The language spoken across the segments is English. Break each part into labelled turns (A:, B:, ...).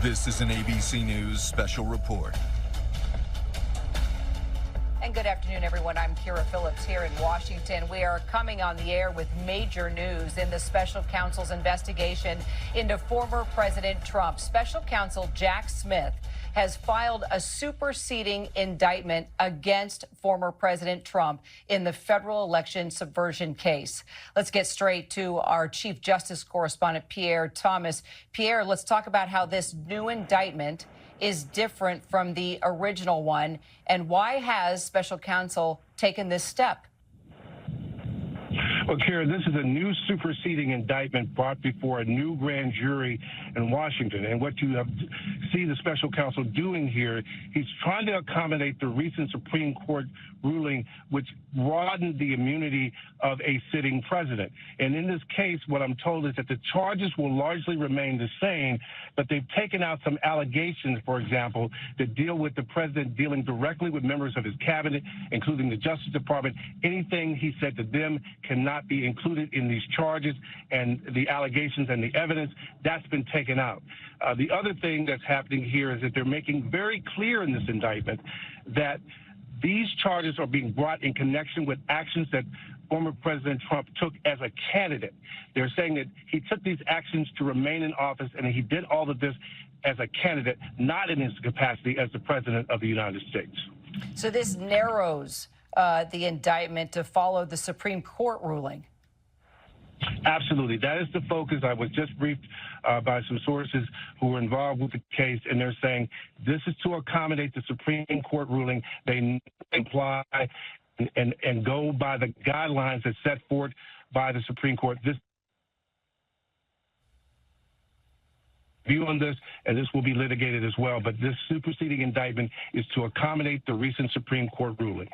A: This is an ABC News special report.
B: And good afternoon, everyone. I'm Kira Phillips here in Washington. We are coming on the air with major news in the special counsel's investigation into former President Trump. Special counsel Jack Smith has filed a superseding indictment against former President Trump in the federal election subversion case. Let's get straight to our Chief Justice correspondent, Pierre Thomas. Pierre, let's talk about how this new indictment is different from the original one, and why has special counsel taken this step?
C: Well, Kara, this is a new superseding indictment brought before a new grand jury in Washington. And what you see the special counsel doing here, he's trying to accommodate the recent Supreme Court ruling, which broadened the immunity of a sitting president. And in this case, what I'm told is that the charges will largely remain the same, but they've taken out some allegations, for example, that deal with the president dealing directly with members of his cabinet, including the Justice Department. Anything he said to them cannot be included in these charges, and the allegations and the evidence, that's been taken out. The other thing that's happening here is that they're making very clear in this indictment that these charges are being brought in connection with actions that former President Trump took as a candidate. They're saying that he took these actions to remain in office, and he did all of this as a candidate, not in his capacity as the President of the United States.
B: So this narrows the indictment to follow the Supreme Court ruling.
C: Absolutely. That is the focus. I was just briefed by some sources who were involved with the case, and they're saying this is to accommodate the Supreme Court ruling. They imply and go by the guidelines that's set forth by the Supreme Court. This view on this, and this will be litigated as well, but this superseding indictment is to accommodate the recent Supreme Court ruling.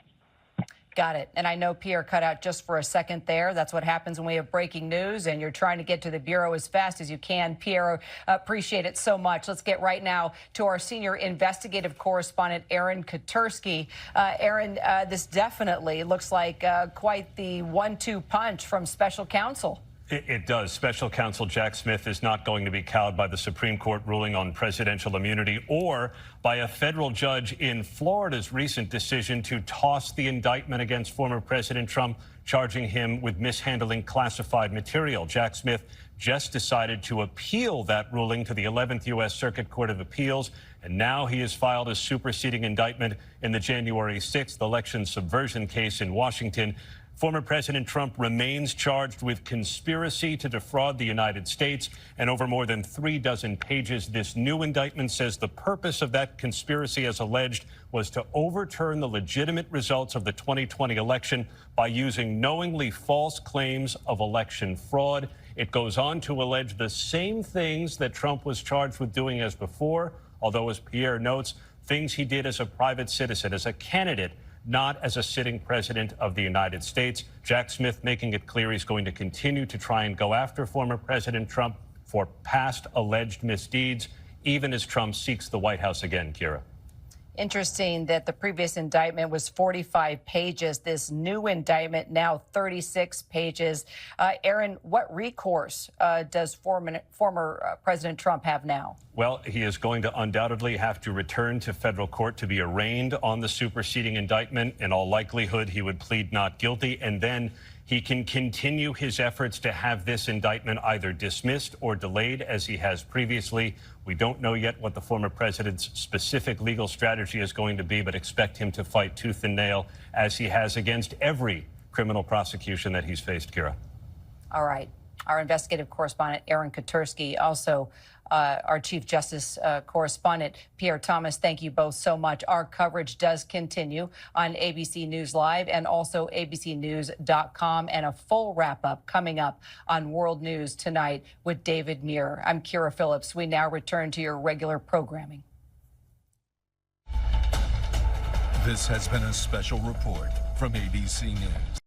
B: Got it. And I know Pierre cut out just for a second there. That's what happens when we have breaking news and you're trying to get to the Bureau as fast as you can. Pierre, appreciate it so much. Let's get right now to our senior investigative correspondent, Aaron Katursky. Aaron, this definitely looks like quite the 1-2 punch from special counsel.
D: It does. Special counsel Jack Smith is not going to be cowed by the Supreme Court ruling on presidential immunity or by a federal judge in Florida's recent decision to toss the indictment against former President Trump, charging him with mishandling classified material. Jack Smith just decided to appeal that ruling to the 11th U.S. Circuit Court of Appeals, and now he has filed a superseding indictment in the January 6th election subversion case in Washington. Former President Trump remains charged with conspiracy to defraud the United States, and over more than 36 pages, this new indictment says the purpose of that conspiracy, as alleged, was to overturn the legitimate results of the 2020 election by using knowingly false claims of election fraud. It goes on to allege the same things that Trump was charged with doing as before, although, as Pierre notes, things he did as a private citizen, as a candidate, not as a sitting president of the United States. Jack Smith making it clear he's going to continue to try and go after former President Trump for past alleged misdeeds, even as Trump seeks the White House again, Kira.
B: Interesting that the previous indictment was 45 pages. This new indictment now 36 pages. Aaron, what recourse does former President Trump have now?
D: Well, he is going to undoubtedly have to return to federal court to be arraigned on the superseding indictment. In all likelihood, he would plead not guilty, and then he can continue his efforts to have this indictment either dismissed or delayed, as he has previously. We don't know yet what the former president's specific legal strategy is going to be, but expect him to fight tooth and nail, as he has against every criminal prosecution that he's faced, Kira.
B: All right. Our investigative correspondent, Aaron Katursky, also our Chief Justice correspondent, Pierre Thomas. Thank you both so much. Our coverage does continue on ABC News Live and also abcnews.com, and a full wrap-up coming up on World News tonight with David Muir. I'm Kira Phillips. We now return to your regular programming.
A: This has been a special report from ABC News.